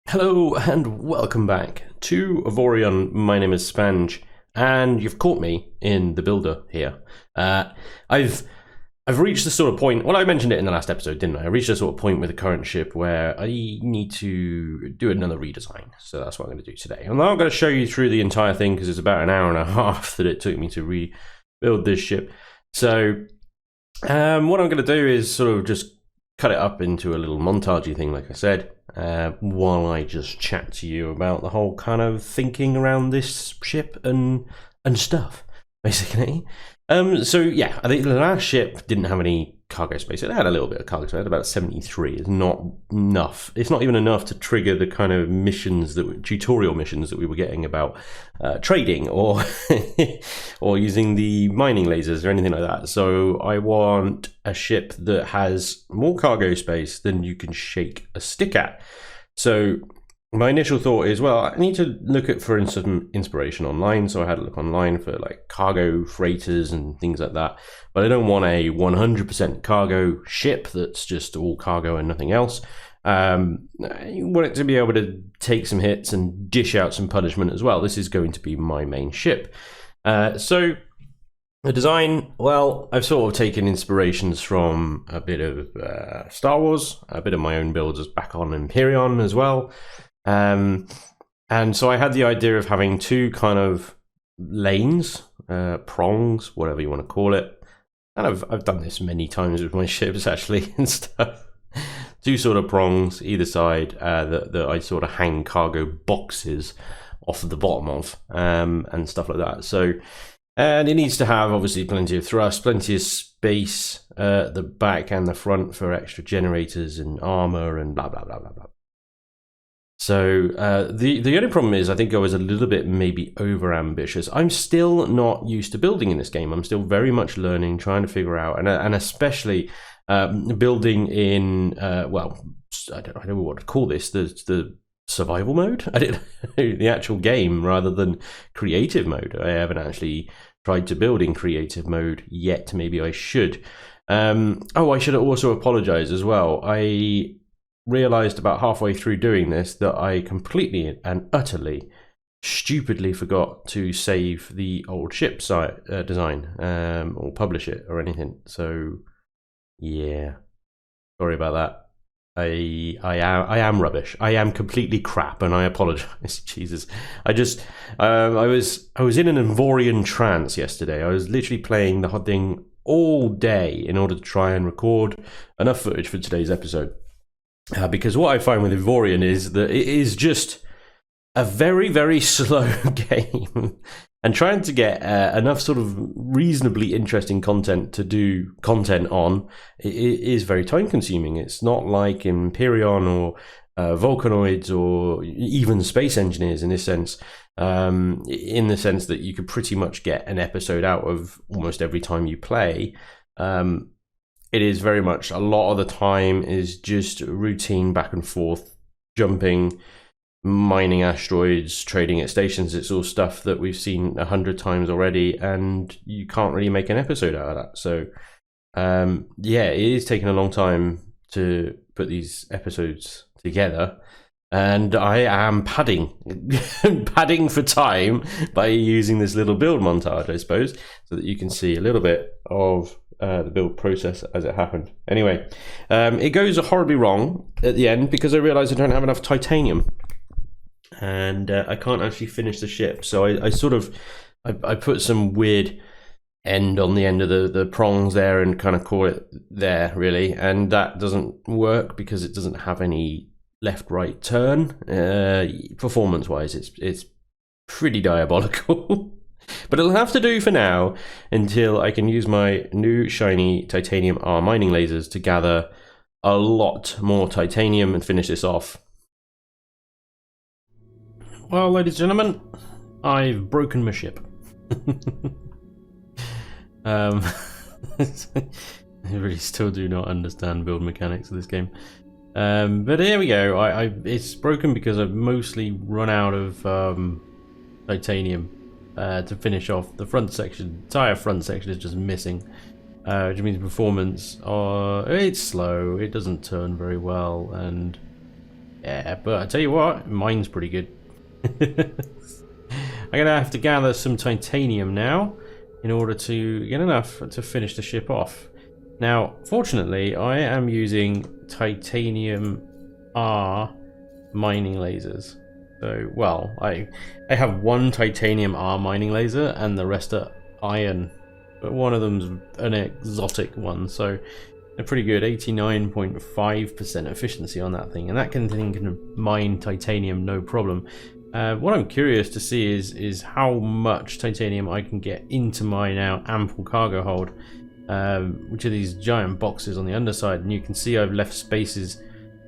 Hello and welcome back to Avorion. My name is Spanj, and you've caught me in the builder here. I've reached the sort of point. Well, I mentioned it in the last episode, didn't I? I reached a sort of point with the current ship where I need to do another redesign. So that's what I'm going to do today. I'm not going to show you through the entire thing because it's about an hour and a half that it took me to rebuild this ship. So what I'm going to do is sort of just cut it up into a little montagey thing, like I said. While I just chat to you about the whole kind of thinking around this ship and stuff, basically. So yeah, I think the last ship didn't have any cargo space. It had a little bit of cargo space, it had about 73. It's not enough. It's not even enough to trigger the kind of missions tutorial missions that we were getting about trading or or using the mining lasers or anything like that. So I want a ship that has more cargo space than you can shake a stick at. So my initial thought is, well, I need to look for some inspiration online. So I had a look online for like cargo freighters and things like that. But I don't want a 100% cargo ship that's just all cargo and nothing else. You want it to be able to take some hits and dish out some punishment as well. This is going to be my main ship. So the design, well, I've sort of taken inspirations from a bit of Star Wars, a bit of my own builds back on Empyreon as well. And so I had the idea of having two kind of lanes, prongs, whatever you want to call it. And I've done this many times with my ships actually and stuff. Two sort of prongs either side that I sort of hang cargo boxes off the bottom of and stuff like that. So, and it needs to have obviously plenty of thrust, plenty of space at the back and the front for extra generators and armor and blah, blah, blah, blah, blah. So the only problem is I think I was a little bit maybe over ambitious. I'm still not used to building in this game. I'm still very much learning, trying to figure out, and especially building in well, I don't know what to call this, the survival mode. I didn't the actual game rather than creative mode. I haven't actually tried to build in creative mode yet. Maybe I should. Oh, I should also apologize as well. I realized about halfway through doing this that I completely and utterly stupidly forgot to save the old ship site design or publish it or anything. So yeah, sorry about that. I am rubbish. I am completely crap, and I apologize. Jesus, I was in an Avorion trance yesterday. I was literally playing the hot thing all day in order to try and record enough footage for today's episode. Because what I find with Avorion is that it is just a very, very slow game. And trying to get enough sort of reasonably interesting content to do content on is very time consuming. It's not like Empyreon or Volcanoids or even Space Engineers in this sense, in the sense that you could pretty much get an episode out of almost every time you play. It is very much a lot of the time is just routine back and forth, jumping, mining asteroids, trading at stations. It's all stuff that we've seen 100 times already, and you can't really make an episode out of that. So, yeah, it is taking a long time to put these episodes together. And I am padding for time by using this little build montage, I suppose, so that you can see a little bit of the build process as it happened. Anyway, it goes horribly wrong at the end because I realize I don't have enough titanium, and I can't actually finish the ship. So I put some weird end on the end of the prongs there and kind of call it there really, and that doesn't work because it doesn't have any left right turn. Performance wise, it's pretty diabolical. But it'll have to do for now until I can use my new shiny titanium R mining lasers to gather a lot more titanium and finish this off. Well, ladies and gentlemen, I've broken my ship. I really still do not understand build mechanics of this game. But here we go. It's broken because I've mostly run out of titanium. To finish off the front section. The entire front section is just missing, which means performance it's slow, it doesn't turn very well, and Yeah, but I tell you what, mine's pretty good. I'm gonna have to gather some titanium now in order to get enough to finish the ship off. Now, fortunately, I am using titanium R mining lasers. So, well, I have one titanium R mining laser and the rest are iron, but one of them's an exotic one, so they're pretty good. 89.5% efficiency on that thing, and that thing can mine titanium no problem. What I'm curious to see is how much titanium I can get into my now ample cargo hold, which are these giant boxes on the underside, and you can see I've left spaces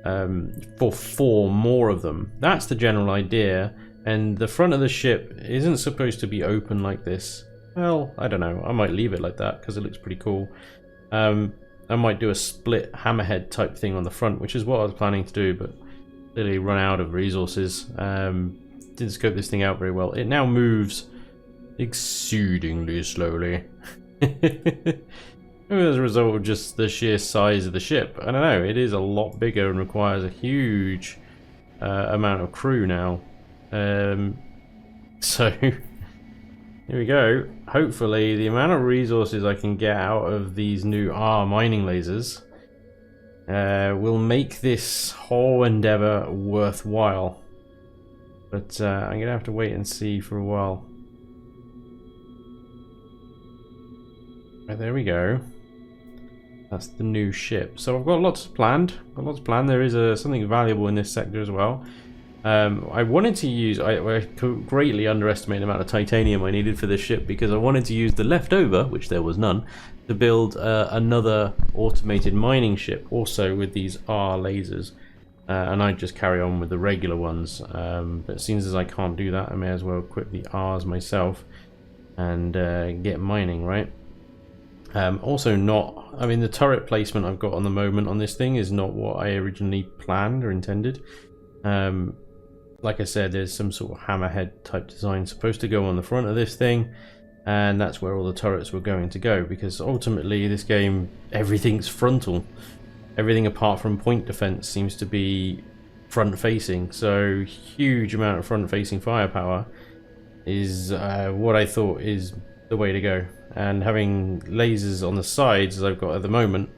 for 4 more of them. That's the general idea, and the front of the ship isn't supposed to be open like this. Well, I don't know, I might leave it like that because it looks pretty cool. I might do a split hammerhead type thing on the front, which is what I was planning to do, but clearly run out of resources. Didn't scope this thing out very well. It now moves exceedingly slowly. As a result of just the sheer size of the ship. I don't know, it is a lot bigger and requires a huge amount of crew now. So here we go. Hopefully the amount of resources I can get out of these new R mining lasers will make this whole endeavor worthwhile. But I'm gonna have to wait and see for a while. Right, there we go. That's the new ship. So I've got lots planned. There is something valuable in this sector as well. I wanted to use. I greatly underestimated the amount of titanium I needed for this ship because I wanted to use the leftover, which there was none, to build another automated mining ship, also with these R lasers. And I'd just carry on with the regular ones. But seeing as I can't do that, I may as well equip the R's myself and get mining, right? Also not, I mean, the turret placement I've got on the moment on this thing is not what I originally planned or intended. Like I said, there's some sort of hammerhead type design supposed to go on the front of this thing, and that's where all the turrets were going to go, because ultimately this game, everything's frontal. Everything apart from point defense seems to be front facing, so huge amount of front facing firepower is what I thought is the way to go. And having lasers on the sides as I've got at the moment,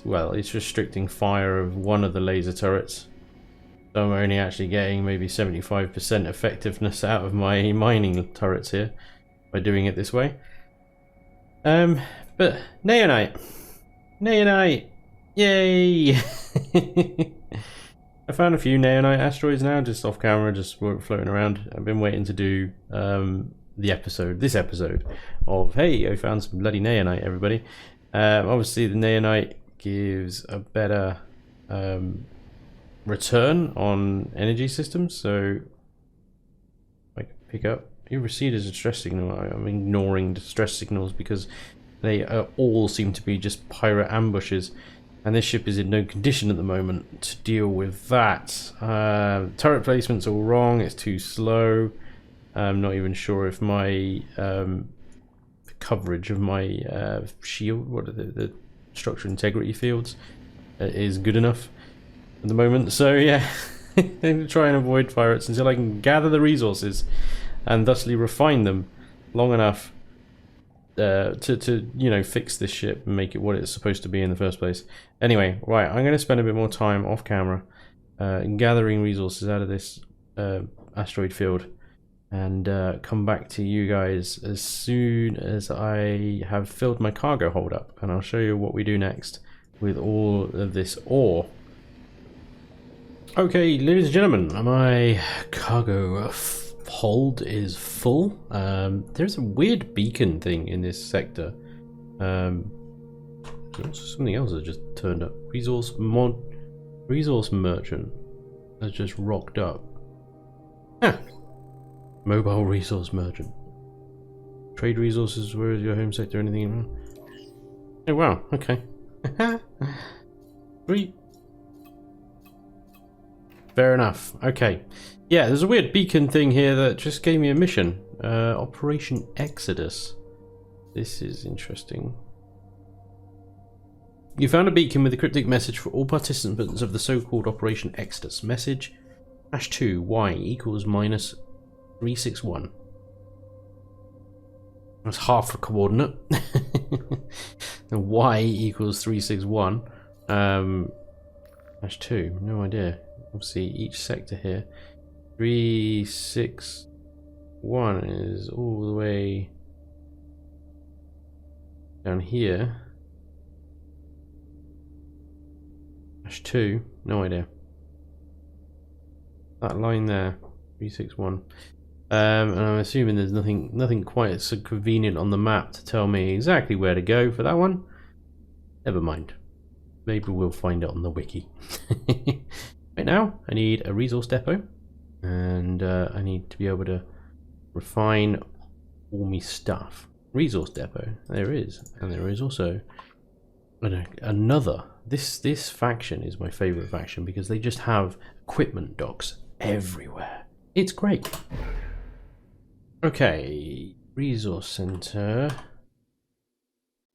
well, it's restricting fire of one of the laser turrets, so I'm only actually getting maybe 75% effectiveness out of my mining turrets here by doing it this way. But NAONITE, yay! I found a few NAONITE asteroids now, just off camera, just floating around. I've been waiting to do this episode of, hey, I found some bloody NAONITE, everybody. Obviously the NAONITE gives a better return on energy systems, so I can pick up. You receive as a distress signal. I'm ignoring distress signals because they all seem to be just pirate ambushes, and this ship is in no condition at the moment to deal with that. Turret placement's all wrong, it's too slow. I'm not even sure if my coverage of my shield, what are the structure integrity fields, is good enough at the moment. So yeah, I'm going to try and avoid pirates until I can gather the resources and thusly refine them long enough to you know, fix this ship and make it what it's supposed to be in the first place. Anyway, right, I'm going to spend a bit more time off camera gathering resources out of this asteroid field, and come back to you guys as soon as I have filled my cargo hold up, and I'll show you what we do next with all of this ore. Okay, ladies and gentlemen, my cargo hold is full. There's a weird beacon thing in this sector. Something else has just turned up. Resource merchant has just rocked up. Ah. Mobile resource merchant. Trade resources, where is your home sector? Anything? Oh wow, okay. Sweet. Fair enough. Okay. Yeah, there's a weird beacon thing here that just gave me a mission. Operation Exodus. This is interesting. You found a beacon with a cryptic message for all participants of the so-called Operation Exodus. Message #2 y equals minus 361. That's half a coordinate. And y equals 361. #2, no idea. Obviously each sector here. 361 is all the way down here. #2, no idea. That line there, 361. And I'm assuming there's nothing quite so convenient on the map to tell me exactly where to go for that one. Never mind. Maybe we'll find it on the wiki. Right now, I need a resource depot, and I need to be able to refine all my stuff. Resource depot, there is, and there is also another. This faction is my favorite faction because they just have equipment docks everywhere. It's great. Okay, resource center,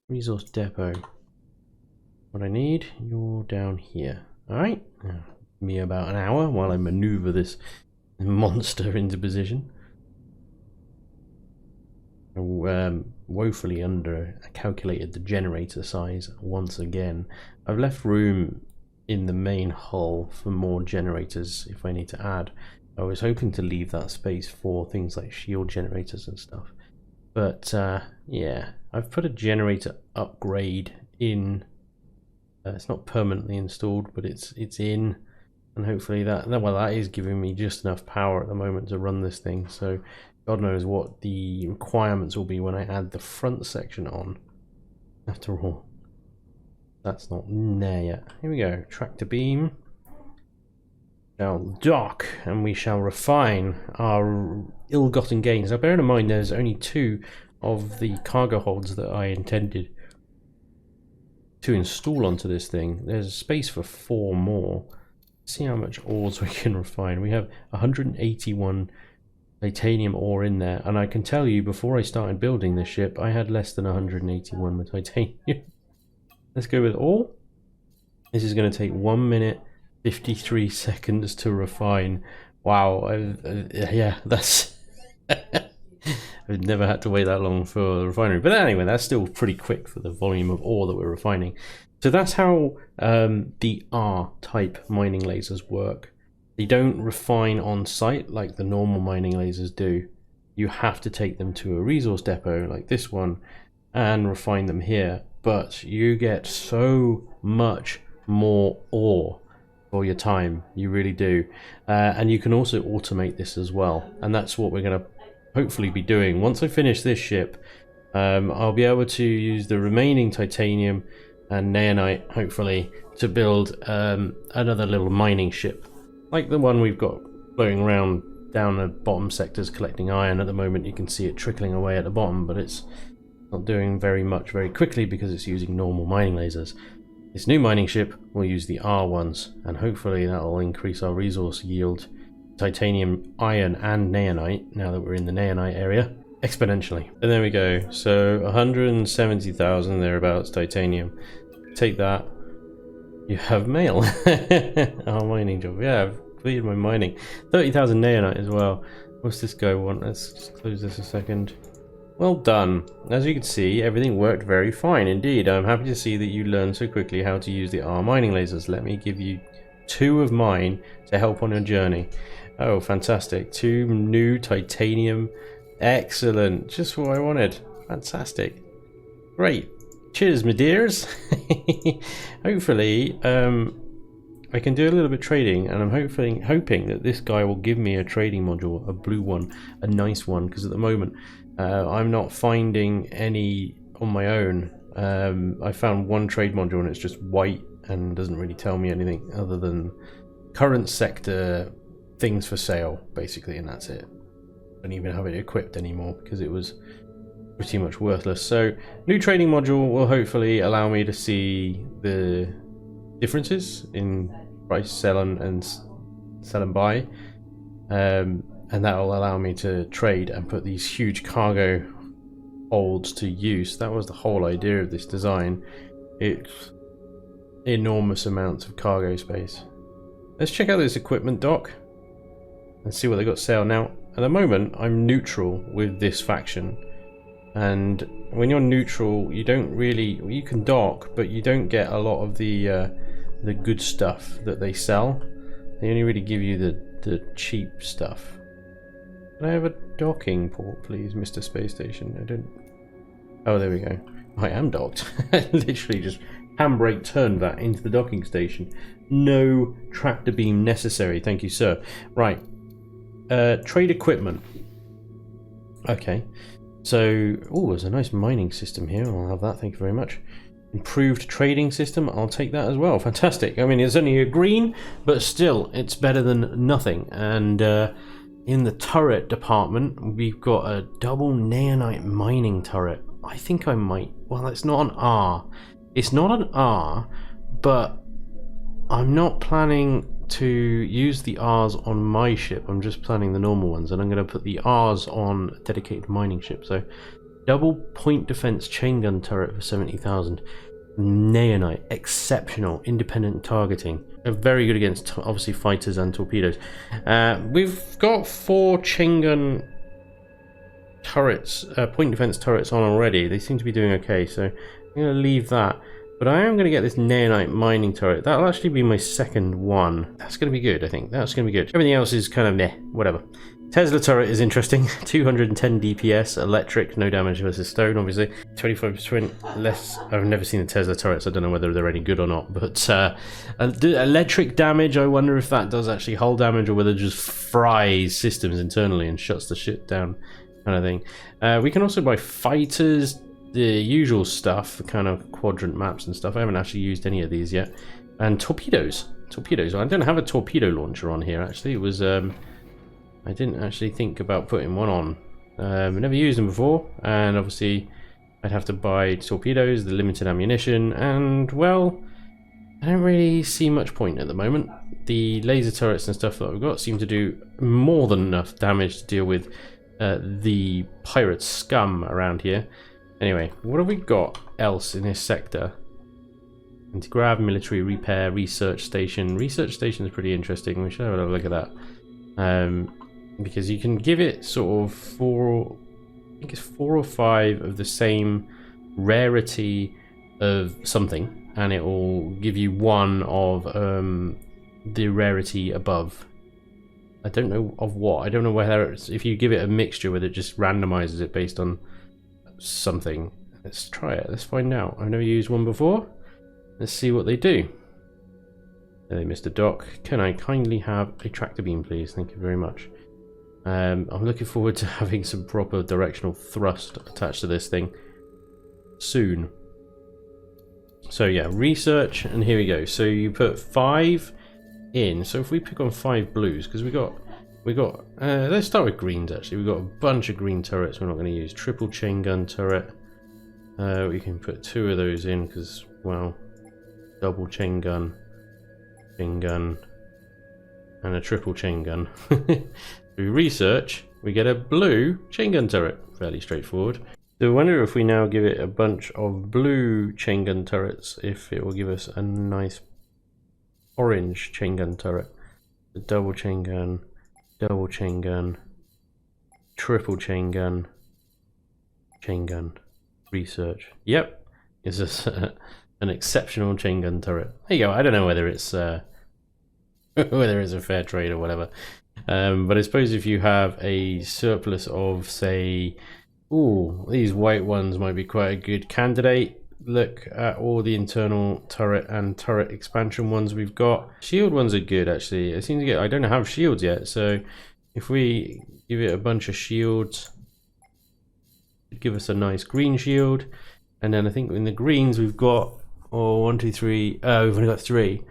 resource depot. What I need, you're down here. All right, give me about an hour while I maneuver this monster into position. Woefully under calculated the generator size once again. I've left room in the main hull for more generators if I need to add. I was hoping to leave that space for things like shield generators and stuff, but yeah, I've put a generator upgrade in. It's not permanently installed, but it's in, and hopefully that is giving me just enough power at the moment to run this thing. So God knows what the requirements will be when I add the front section on. After all, that's not there yet. Here we go. Tractor beam. Shall dock, and we shall refine our ill-gotten gains. Now, bear in mind, there's only 2 of the cargo holds that I intended to install onto this thing. There's a space for 4 more. Let's see how much ores we can refine. We have 181 titanium ore in there, and I can tell you before I started building this ship I had less than 181 with titanium. Let's go with ore. This is going to take 1 minute 53 seconds to refine. Wow, yeah, that's I've never had to wait that long for the refinery, but anyway, that's still pretty quick for the volume of ore that we're refining. So that's how the R-type mining lasers work. They don't refine on site like the normal mining lasers do. You have to take them to a resource depot like this one and refine them here, but you get so much more ore for your time, you really do. And you can also automate this as well, and that's what we're going to hopefully be doing. Once I finish this ship, I'll be able to use the remaining titanium and naonite, hopefully, to build another little mining ship like the one we've got floating around down the bottom sectors collecting iron. At the moment you can see it trickling away at the bottom, but it's not doing very much very quickly because it's using normal mining lasers. This new mining ship will use the R ones, and hopefully that will increase our resource yield, titanium, iron and naonite, now that we're in the naonite area, exponentially. And there we go. So 170,000 thereabouts titanium. Take that. You have mail. Our mining job. Yeah, I've completed my mining. 30,000 naonite as well. What's this guy want? Let's just close this a second. Well done. As you can see, everything worked very fine indeed. I'm happy to see that you learned so quickly how to use the R mining lasers. Let me give you 2 of mine to help on your journey. Oh, fantastic. 2 new titanium. Excellent. Just what I wanted. Fantastic. Great. Cheers, my dears. Hopefully, I can do a little bit of trading, and I'm hoping that this guy will give me a trading module, a blue one, a nice one, because at the moment I'm not finding any on my own. I found one trade module and it's just white and doesn't really tell me anything other than current sector things for sale, basically, and that's it. I don't even have it equipped anymore because it was pretty much worthless. So new trading module will hopefully allow me to see the differences in price, sell and buy, and that will allow me to trade and put these huge cargo holds to use. That was the whole idea of this design. It's enormous amounts of cargo space. Let's check out this equipment dock and see what they got sale. Now, at the moment, I'm neutral with this faction. And when you're neutral, you don't really, you can dock, but you don't get a lot of the good stuff that they sell. They only really give you the cheap stuff. Can I have a docking port, please, Mr. Space Station? I don't... Oh, there we go. I am docked. I literally just handbrake turned that into the docking station. No tractor beam necessary, thank you, sir. Right. Trade equipment. Okay. So, oh, there's a nice mining system here. I'll have that, thank you very much. Improved trading system, I'll take that as well. Fantastic. I mean, it's only a green, but still, it's better than nothing. And in the turret department, we've got a double NAONITE mining turret. I think I might, well, it's not an R. It's not an R, but I'm not planning to use the R's on my ship. I'm just planning the normal ones, and I'm going to put the R's on a dedicated mining ship. So, double point defense chain gun turret for 70,000. NAONITE, exceptional, independent targeting. They're very good against, obviously, fighters and torpedoes. We've got 4 chain gun turrets, point defense turrets on already. They seem to be doing okay, so I'm going to leave that. But I am going to get this NAONITE mining turret. That'll actually be my second one. That's going to be good, I think. That's going to be good. Everything else is kind of meh, whatever. Tesla turret is interesting. 210 DPS, electric, no damage versus stone, obviously. 25% less. I've never seen the Tesla turrets. I don't know whether they're any good or not. But electric damage, I wonder if that does actually hull damage or whether it just fries systems internally and shuts the shit down, kind of thing. We can also buy fighters, the usual stuff, the kind of quadrant maps and stuff. I haven't actually used any of these yet. And torpedoes. Torpedoes. I don't have a torpedo launcher on here, actually. It was, I didn't actually think about putting one on. I've never used them before, and obviously I'd have to buy torpedoes, the limited ammunition, and, well, I don't really see much point at the moment. The laser turrets and stuff that we've got seem to do more than enough damage to deal with the pirate scum around here. Anyway, what have we got else in this sector? Anti-grav, military repair, research station. Research station is pretty interesting. We should have a look at that. Because you can give it sort of 4, I think it's 4 or 5 of the same rarity of something, and it will give you 1 of the rarity above. I don't know of what. I don't know whether it's, if you give it a mixture, whether it just randomizes it based on something. Let's try it. Let's find out. I've never used one before. Let's see what they do. Hey, Mr. Doc, can I kindly have a tractor beam, please? Thank you very much. I'm looking forward to having some proper directional thrust attached to this thing soon. So yeah, research, and here we go. So you put 5 in. So if we pick on 5 blues, because we got let's start with greens. Actually, we've got a bunch of green turrets we're not going to use. Triple chain gun turret. We can put 2 of those in because, well, double chain gun, and a triple chain gun. Through research, we get a blue chain gun turret. Fairly straightforward. So I wonder if we now give it a bunch of blue chain gun turrets, if it will give us a nice orange chain gun turret. The double chain gun, triple chain gun, research. Yep, it's just an exceptional chain gun turret. There you go. I don't know whether it's whether it's a fair trade or whatever. But I suppose if you have a surplus of, say, ooh, these white ones might be quite a good candidate. Look at all the internal turret and turret expansion ones we've got. Shield ones are good, actually. I seem to get, I don't have shields yet, so if we give it a bunch of shields, it'd give us a nice green shield. And then I think in the greens we've got, oh, 1, 2, 3. Oh, we've only got 3.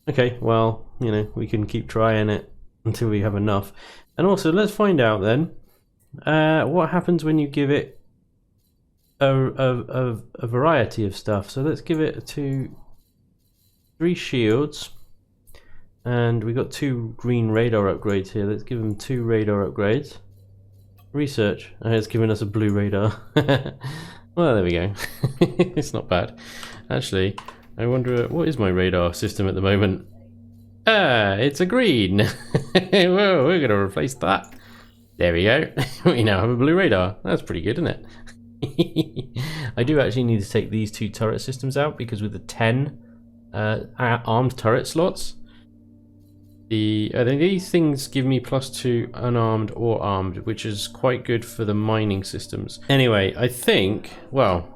Okay, well, you know, we can keep trying it until we have enough. And also, let's find out then what happens when you give it a variety of stuff. So let's give it 3 shields, and we got 2 green radar upgrades here. Let's give them 2 radar upgrades. Research, and it's giving us a blue radar. Well, there we go. It's not bad. Actually, I wonder, what is my radar system at the moment? Ah, it's a green. Whoa, we're going to replace that. There we go. We now have a blue radar. That's pretty good, isn't it? I do actually need to take these two turret systems out because with the 10 armed turret slots, these things give me +2 unarmed or armed, which is quite good for the mining systems. Anyway, I think, well,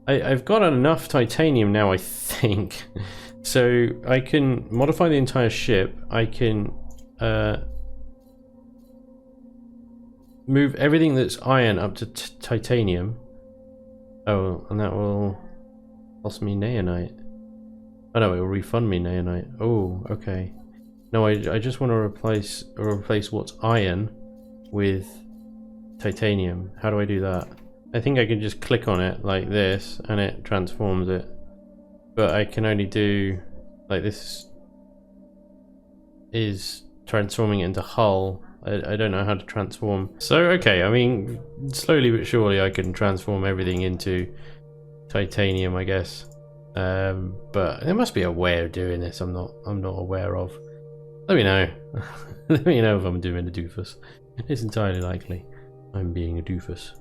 I've got enough titanium now, I think. So I can modify the entire ship. I can move everything that's iron up to titanium. Oh, and that will cost me naonite. Oh no, it will refund me naonite. Oh, okay. No, I just want to replace what's iron with titanium. How do I do that? I think I can just click on it like this and it transforms it. But I can only do, like, this is transforming it into hull. I don't know how to transform. So, okay, I mean, slowly but surely I can transform everything into titanium, I guess. But there must be a way of doing this I'm not aware of. Let me know. Let me know if I'm doing a doofus. It's entirely likely I'm being a doofus.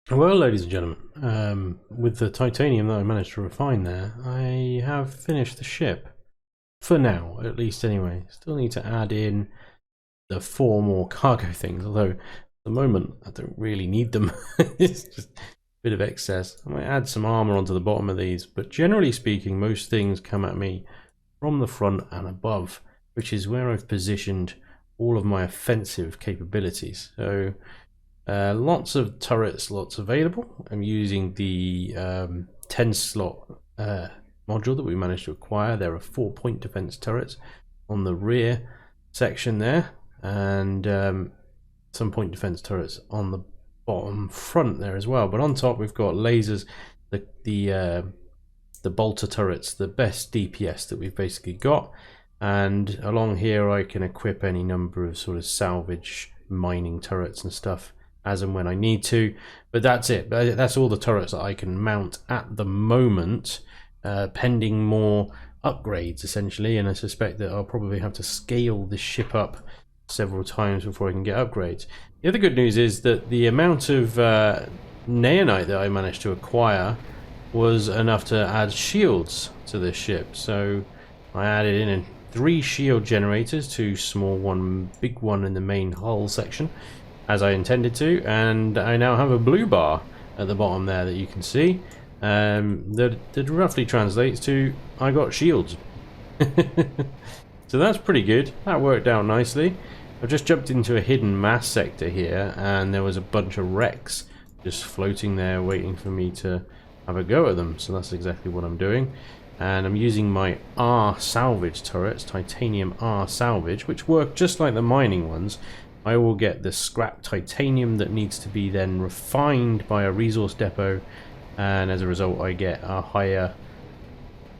Well, ladies and gentlemen, with the titanium that I managed to refine there, I have finished the ship. For now, at least anyway. Still need to add in the 4 more cargo things, although at the moment I don't really need them. It's just a bit of excess. I might add some armor onto the bottom of these, but generally speaking, most things come at me from the front and above, which is where I've positioned all of my offensive capabilities. So lots of turret slots available. I'm using the 10 slot module that we managed to acquire. There are 4 point defense turrets on the rear section there, and some point defense turrets on the bottom front there as well. But on top we've got lasers, the bolter turrets, the best DPS that we've basically got, and along here I can equip any number of sort of salvage mining turrets and stuff as and when I need to. But that's it. That's all the turrets that I can mount at the moment, pending more upgrades essentially, and I suspect that I'll probably have to scale this ship up several times before I can get upgrades. The other good news is that the amount of naonite that I managed to acquire was enough to add shields to this ship. So I added in 3 shield generators, 2 small, 1 big one in the main hull section, as I intended to, and I now have a blue bar at the bottom there that you can see. That roughly translates to I got shields. So that's pretty good. That worked out nicely. I've just jumped into a hidden mass sector here, and there was a bunch of wrecks just floating there waiting for me to have a go at them. So that's exactly what I'm doing. And I'm using my R salvage turrets, titanium R salvage, which work just like the mining ones. I will get the scrap titanium that needs to be then refined by a resource depot, and as a result I get a higher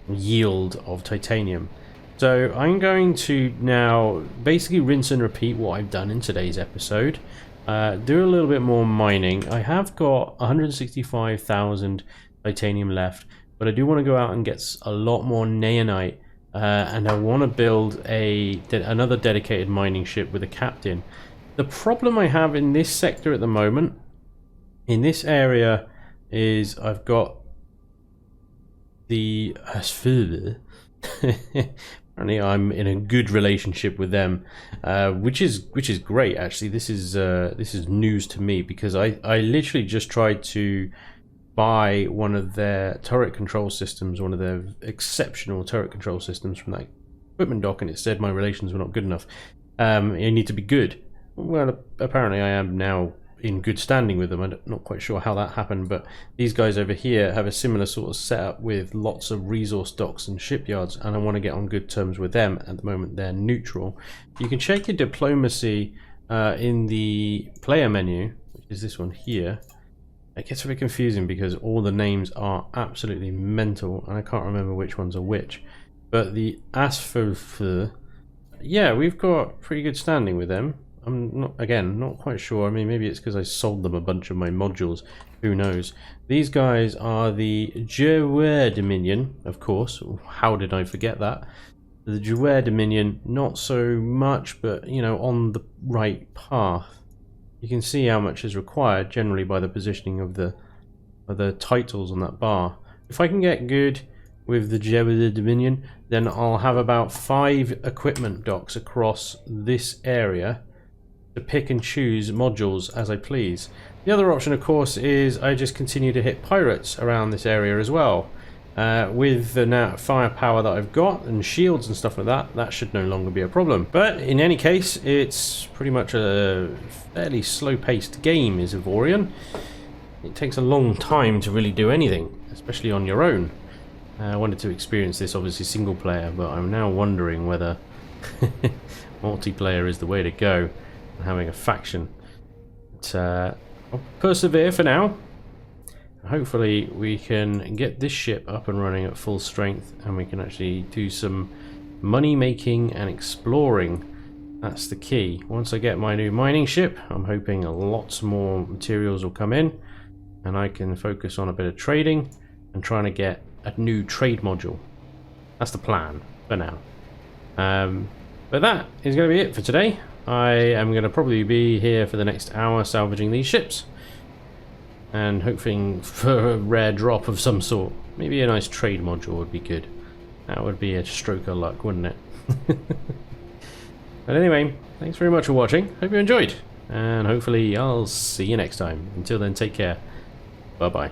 yield of titanium. So I'm going to now basically rinse and repeat what I've done in today's episode. Do a little bit more mining. I have got 165,000 titanium left, but I do want to go out and get a lot more naonite, and I want to build another dedicated mining ship with a captain. The problem I have in this sector at the moment, in this area, is I've got the apparently I'm in a good relationship with them, which is great actually. This is news to me, because I literally just tried to buy one of their turret control systems, one of their exceptional turret control systems from that equipment dock, and it said my relations were not good enough. You need to be good. Well, apparently I am now in good standing with them. I'm not quite sure how that happened, but these guys over here have a similar sort of setup with lots of resource docks and shipyards, and I want to get on good terms with them. At the moment they're neutral. You can check your diplomacy in the player menu, which is this one here. It gets a bit confusing because all the names are absolutely mental and I can't remember which ones are which. But the Asfo, yeah, we've got pretty good standing with them. I'm not, again, not quite sure. I mean, maybe it's because I sold them a bunch of my modules. Who knows? These guys are the Joueur Dominion, of course. How did I forget that? The Joueur Dominion, not so much, but, you know, on the right path. You can see how much is required, generally, by the positioning of the titles on that bar. If I can get good with the Joueur Dominion, then I'll have about 5 equipment docks across this area to pick and choose modules as I please. The other option, of course, is I just continue to hit pirates around this area as well. With the firepower that I've got and shields and stuff like that, that should no longer be a problem. But in any case, it's pretty much a fairly slow-paced game, is Avorion. It takes a long time to really do anything, especially on your own. I wanted to experience this, obviously, single player, but I'm now wondering whether multiplayer is the way to go, and having a faction. But, I'll persevere for now. Hopefully we can get this ship up and running at full strength, and we can actually do some money making and exploring. That's the key. Once I get my new mining ship, I'm hoping lots more materials will come in, and I can focus on a bit of trading and trying to get a new trade module. That's the plan for now. But that is going to be it for today. I am going to probably be here for the next hour salvaging these ships and hoping for a rare drop of some sort. Maybe a nice trade module would be good. That would be a stroke of luck, wouldn't it? But anyway, thanks very much for watching. Hope you enjoyed, and hopefully I'll see you next time. Until then, take care. Bye bye.